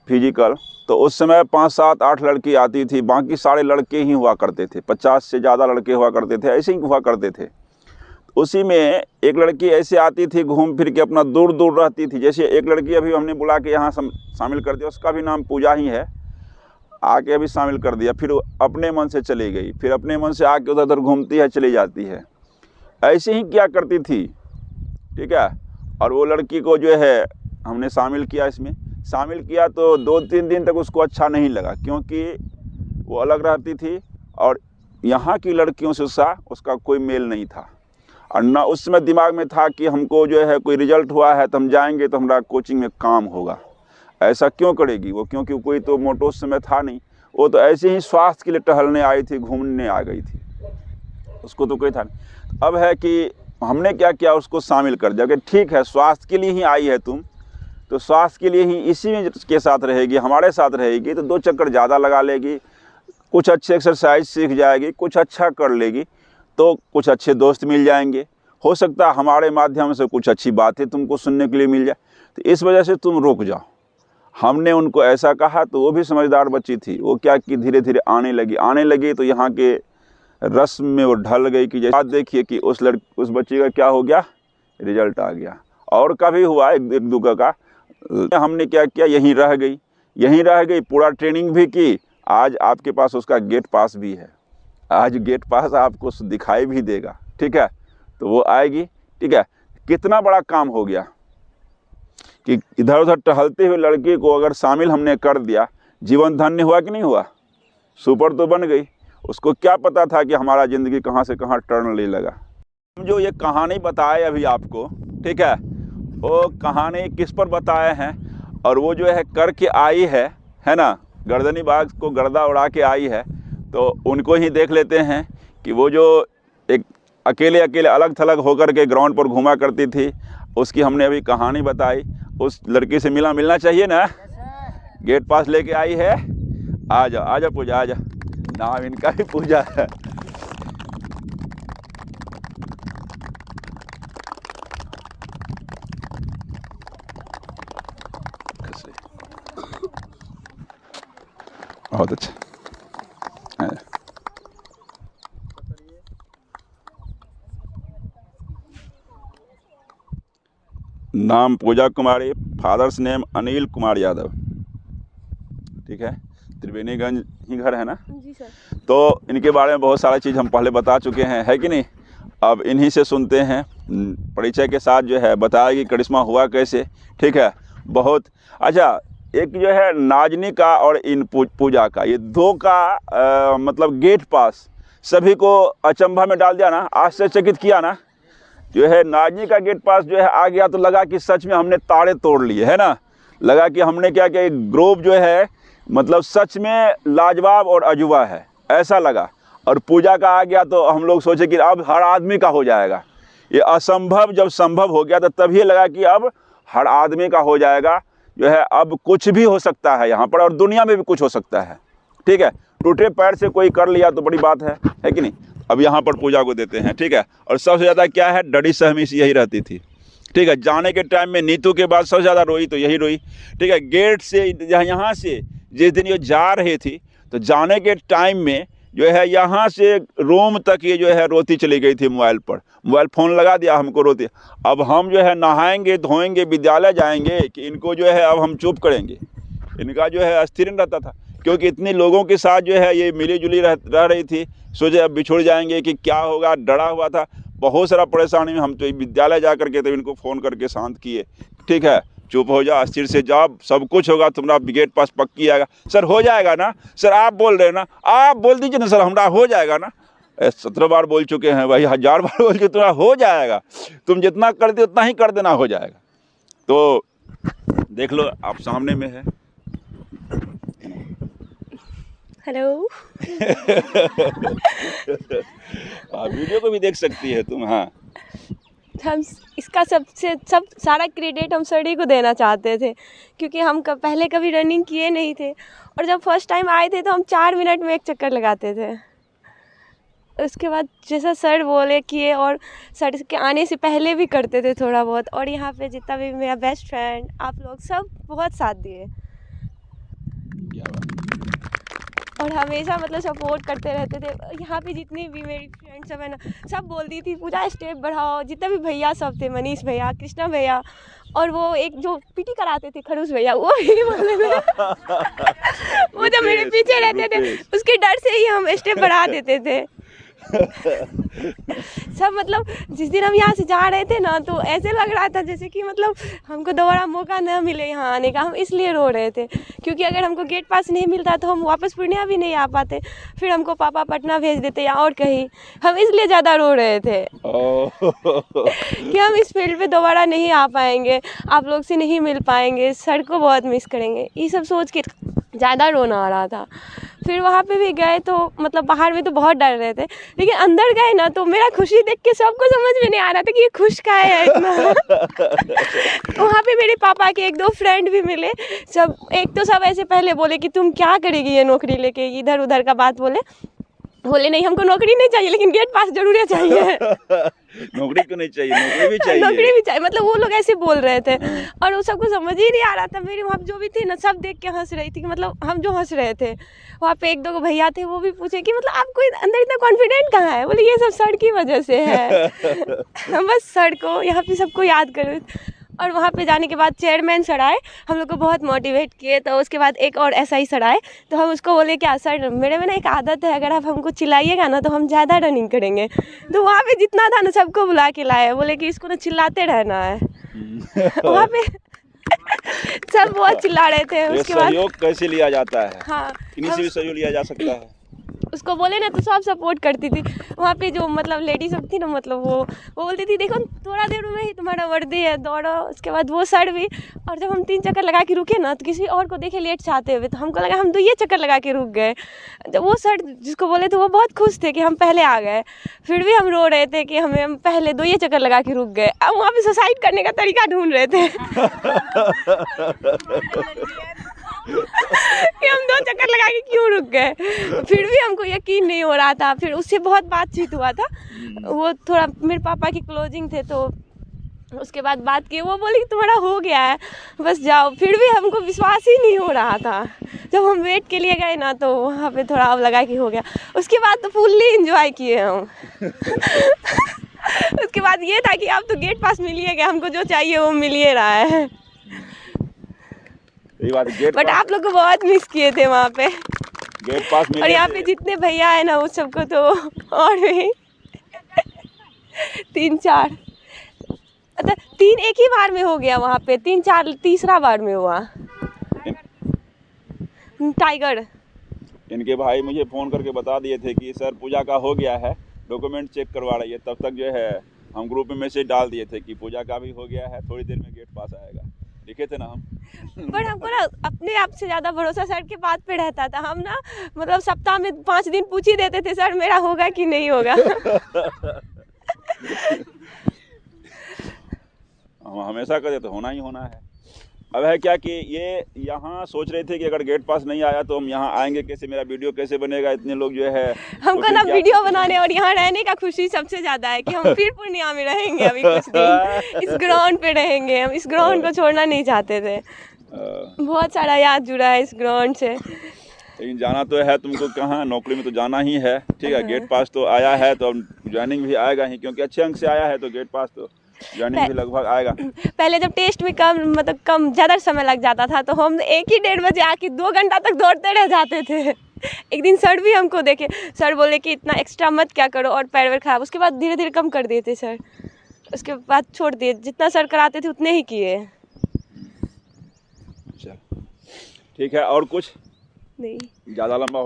Physical, तो उस समय 5, 7, 8 लड़की आती थी, बाकी सारे लड़के ही हुआ करते थे। 50 से ज़्यादा लड़के हुआ करते थे, ऐसे ही हुआ करते थे। उसी में एक लड़की ऐसे आती थी, घूम फिर के अपना दूर दूर रहती थी। जैसे एक लड़की अभी हमने बुला के यहाँ शामिल कर दिया, उसका भी नाम पूजा ही है, आके अभी शामिल कर दिया। फिर अपने मन से चली गई, फिर अपने मन से आके उधर उधर घूमती है, चली जाती है। ऐसे ही क्या करती थी, ठीक है। और वो लड़की को जो है हमने शामिल किया, इसमें शामिल किया तो 2-3 दिन तक उसको अच्छा नहीं लगा, क्योंकि वो अलग रहती थी और यहाँ की लड़कियों से उसका कोई मेल नहीं था। और ना उस समय दिमाग में था कि हमको जो है कोई रिजल्ट हुआ है तो हम जाएंगे तो हमारा कोचिंग में काम होगा। ऐसा क्यों करेगी वो, क्योंकि कोई तो मोटो उस समय था नहीं, वो तो ऐसे ही स्वास्थ्य के लिए टहलने आई थी, घूमने आ गई थी, उसको तो कोई था नहीं। अब है कि हमने क्या किया, उसको शामिल कर दिया कि ठीक है, स्वास्थ्य के लिए ही आई है तुम, तो स्वास्थ्य के लिए ही इसी में के साथ रहेगी, हमारे साथ रहेगी, तो 2 चक्कर ज़्यादा लगा लेगी, कुछ अच्छे एक्सरसाइज सीख जाएगी, कुछ अच्छा कर लेगी, तो कुछ अच्छे दोस्त मिल जाएंगे, हो सकता है हमारे माध्यम से कुछ अच्छी बातें तुमको सुनने के लिए मिल जाए, तो इस वजह से तुम रुक जाओ। हमने उनको ऐसा कहा तो वो भी समझदार बच्ची थी, वो क्या कि धीरे धीरे आने लगी तो यहाँ के रस्म में वो ढल गई। कि जैसे देखिए कि उस बच्ची का क्या हो गया, रिजल्ट आ गया। और का भी हुआ एक दूका का, हमने क्या किया, यहीं रह गई, पूरा ट्रेनिंग भी की। आज आपके पास उसका गेट पास भी है, आज गेट पास आपको दिखाई भी देगा, ठीक है। तो वो आएगी, ठीक है। कितना बड़ा काम हो गया कि इधर उधर टहलते हुए लड़की को अगर शामिल हमने कर दिया, जीवन धन्य हुआ कि नहीं हुआ, सुपर तो बन गई। उसको क्या पता था कि हमारा ज़िंदगी कहाँ से कहाँ टर्न ले लगा। हम जो ये कहानी बताए अभी आपको, ठीक है, वो कहानी किस पर बताए हैं, और वो जो है करके आई है ना, गर्दनी बाग को गर्दा उड़ा के आई है, तो उनको ही देख लेते हैं कि वो जो एक अकेले अलग थलग होकर के ग्राउंड पर घूमा करती थी, उसकी हमने अभी कहानी बताई। उस लड़की से मिलना चाहिए ना, गेट पास लेके आई है। आ जा पूजा, आ जा, नाम इनका भी पूजा है। बहुत अच्छा, नाम पूजा कुमारी, फादर्स नेम अनिल कुमार यादव, ठीक है, त्रिवेणीगंज ही घर है ना जी सर। तो इनके बारे में बहुत सारी चीज़ हम पहले बता चुके हैं, है कि नहीं। अब इन्हीं से सुनते हैं, परिचय के साथ जो है बताएगी करिश्मा हुआ कैसे, ठीक है। बहुत अच्छा, एक जो है नाजनी का और इन पूजा का, ये 2 का मतलब गेट पास सभी को अचंभा में डाल दिया ना, आश्चर्यचकित किया ना। जो है नाजनी का गेट पास जो है आ गया तो लगा कि सच में हमने तारे तोड़ लिए, है ना, लगा कि हमने क्या किया, एक ग्रोव जो है मतलब सच में लाजवाब और अजूबा है, ऐसा लगा। और पूजा का आ गया तो हम लोग सोचे कि अब हर आदमी का हो जाएगा। ये असंभव जब संभव हो गया तो तभी लगा कि अब हर आदमी का हो जाएगा, जो है अब कुछ भी हो सकता है यहाँ पर, और दुनिया में भी कुछ हो सकता है, ठीक है। टूटे पैर से कोई कर लिया तो बड़ी बात है कि नहीं। अब यहाँ पर पूजा को देते हैं, ठीक है। और सबसे ज़्यादा क्या है, डरी सहमी सी यही रहती थी, ठीक है। जाने के टाइम में नीतू के बाद सबसे ज़्यादा रोई तो यही रोई, ठीक है। गेट से यहाँ से जिस दिन ये जा रही थी तो जाने के टाइम में जो है यहाँ से रूम तक ये जो है रोती चली गई थी। मोबाइल फ़ोन लगा दिया हमको, रोती। अब हम जो है नहाएंगे धोएंगे विद्यालय जाएंगे कि इनको जो है अब हम चुप करेंगे, इनका जो है अस्थिर रहता था, क्योंकि इतने लोगों के साथ जो है ये मिली जुली रह रही थी। सोचे अब बिछुड़ जाएंगे कि क्या होगा, डरा हुआ था, बहुत सारा परेशानी में। हम तो विद्यालय जा करके तो इनको फ़ोन करके शांत किए, ठीक है, चुप हो जा, अस्थिर से जाओ, सब कुछ होगा, तुम्हारा गेट पास पक्की आएगा। सर हो जाएगा ना सर, आप बोल रहे हैं ना, आप बोल दीजिए ना सर, हमारा हो जाएगा ना। 17 बार बोल चुके हैं भाई, 1000 बार बोल चुके, तुम्हारा हो जाएगा, तुम जितना कर दे उतना ही कर देना, हो जाएगा। तो देख लो आप सामने में है। हेलो। वीडियो को भी देख सकती है तुम। हाँ, हम इसका सब सारा क्रेडिट हम सर ही को देना चाहते थे, क्योंकि हम पहले कभी रनिंग किए नहीं थे, और जब फर्स्ट टाइम आए थे तो हम 4 मिनट में 1 चक्कर लगाते थे। उसके बाद जैसा सर बोले किए, और सर के आने से पहले भी करते थे थोड़ा बहुत। और यहाँ पे जितना भी मेरा बेस्ट फ्रेंड, आप लोग सब बहुत साथ दिए। क्या बात। और हमेशा मतलब सपोर्ट करते रहते थे। यहाँ पे जितनी भी मेरी फ्रेंड्स सब है ना, सब बोलती थी पूजा स्टेप बढ़ाओ। जितने भी भैया सब थे, मनीष भैया, कृष्णा भैया, और वो एक जो पीटी कराते थे खड़ूस भैया, वो ही बोलते थे वो जो मेरे पीछे रहते थे, उसके डर से ही हम स्टेप बढ़ा देते थे। सब मतलब जिस दिन हम यहाँ से जा रहे थे ना, तो ऐसे लग रहा था जैसे कि मतलब हमको दोबारा मौका न मिले यहाँ आने का। हम इसलिए रो रहे थे क्योंकि अगर हमको गेट पास नहीं मिलता तो हम वापस पूर्णिया भी नहीं आ पाते, फिर हमको पापा पटना भेज देते या और कहीं। हम इसलिए ज़्यादा रो रहे थे कि हम इस फील्ड पे दोबारा नहीं आ पाएंगे, आप लोग से नहीं मिल पाएंगे, सर को बहुत मिस करेंगे। ये सब सोच के ज़्यादा रोना आ रहा था। फिर वहाँ पे भी गए तो मतलब बाहर में तो बहुत डर रहे थे, लेकिन अंदर गए ना तो मेरा खुशी देख के सबको समझ में नहीं आ रहा था कि ये खुश का है इतना। वहाँ पे मेरे पापा के एक दो फ्रेंड भी मिले। सब एक तो सब ऐसे पहले बोले कि तुम क्या करेगी ये नौकरी लेके, इधर उधर का बात बोले नहीं हमको नौकरी नहीं चाहिए, लेकिन गेट पास जरूर चाहिए। नौकरी क्यों नहीं चाहिए, नौकरी भी चाहिए, नौकरी भी चाहिए, मतलब वो लोग ऐसे बोल रहे थे और वो सबको समझ ही नहीं आ रहा था। मेरे वहाँ जो भी थे ना, सब देख के हंस रही थी कि मतलब हम जो हंस रहे थे। वहाँ पे एक दो भैया थे, वो भी पूछे कि मतलब आपको अंदर इतना कॉन्फिडेंट कहाँ है। बोले ये सब सर की वजह से है। हम बस सर को यहाँ पे सबको याद करो। और वहाँ पे जाने के बाद चेयरमैन सर आए, हम लोग को बहुत मोटिवेट किए। तो उसके बाद एक और SI सर आए, तो हम उसको बोले क्या सर, मेरे में ना एक आदत है, अगर आप हमको चिल्लाइएगा ना तो हम ज़्यादा रनिंग करेंगे। तो वहाँ पे जितना था ना सबको बुला के लाए, बोले कि इसको ना चिल्लाते रहना है। वहाँ पे सब बहुत चिल्ला रहे थे। उसके बाद सहयोग कैसे लिया जाता है, हाँ, किन्हीं से भी सहयोग लिया जा सकता है। उसको बोले ना तो सब सपोर्ट करती थी। वहाँ पे जो मतलब लेडीज सब थी ना, मतलब वो बोलती थी देखो थोड़ा देर में ही तुम्हारा वर्दी है, दौड़ो। उसके बाद वो सर भी। और जब हम 3 चक्कर लगा के रुके ना, तो किसी और को देखे लेट चाहते हुए, तो हमको लगा हम 2 चक्कर लगा के रुक गए। जब वो सर जिसको बोले थे वो बहुत खुश थे कि हम पहले आ गए, फिर भी हम रो रहे थे कि हम पहले 2 चक्कर लगा के रुक गए। अब वहाँ पे सुसाइड करने का तरीका ढूंढ रहे थे कि हम 2 चक्कर लगा के क्यों रुक गए। फिर भी हमको यकीन नहीं हो रहा था। फिर उससे बहुत बातचीत हुआ था, वो थोड़ा मेरे पापा की क्लोजिंग थे, तो उसके बाद बात की। वो बोली तुम्हारा हो गया है, बस जाओ। फिर भी हमको विश्वास ही नहीं हो रहा था। जब हम वेट के लिए गए ना, तो वहाँ पे थोड़ा अब लगा कि हो गया। उसके बाद तो फुल्ली इंजॉय किए हम। उसके बाद ये था कि अब तो गेट पास मिल ही गया, हमको जो चाहिए वो मिल ही रहा है। बट आप लोग को बहुत मिस किए थे वहाँ पे गेट पास। और यहाँ पे जितने भैया है ना, उस सबको तो और भी 3-4 मतलब 3 एक ही बार में हो गया वहाँ पे, 3-4 तीसरा बार में हुआ। टाइगर इनके भाई मुझे फ़ोन करके बता दिए थे कि सर पूजा का हो गया है, डॉक्यूमेंट चेक करवा रही है। तब तक जो है हम ग्रुप में मैसेज डाल दिए थे कि पूजा का भी हो गया है, थोड़ी देर में गेट पास आएगा। लिखे थे ना हम। पर हमको ना अपने आप से ज़्यादा भरोसा सर के बात पे रहता था। हम ना मतलब सप्ताह में 5 दिन पूछ ही देते थे, सर मेरा होगा कि नहीं होगा। हम हमेशा कहते तो होना ही होना है। अब है क्या कि ये यहाँ सोच रहे थे कि अगर गेट पास नहीं आया तो हम यहाँ आएंगे कैसे, मेरा वीडियो कैसे बनेगा, इतने लोग जो है। हमको ना वीडियो बनाने और यहाँ रहने का खुशी सबसे ज़्यादा है कि हम फिर पूर्णिया में रहेंगे अभी कुछ दिन। इस ग्राउंड पे रहेंगे हम, इस ग्राउंड को छोड़ना नहीं चाहते थे। बहुत सारा याद जुड़ा है इस ग्राउंड से। लेकिन जाना तो है तुमको, कहाँ नौकरी में तो जाना ही है। ठीक है, गेट पास तो आया है तो अब ज्वाइनिंग भी आएगा ही, क्योंकि अच्छे अंक से आया है तो गेट पास तो ज्वाइनिंग भी लगभग आएगा। पहले जब टेस्ट में कम ज़्यादा समय लग जाता था, तो हम 1 ही 1:30 बजे आके 2 घंटा तक दौड़ते रह जाते थे। एक दिन सर भी हमको देखे, सर बोले कि इतना एक्स्ट्रा मत क्या करो और पैर वैर खराब। उसके बाद धीरे धीरे कम कर दिए थे सर, उसके बाद छोड़ दिए, जितना सर कराते थे उतने ही किए। अच्छा ठीक है, और कुछ नहीं ज़्यादा लंबा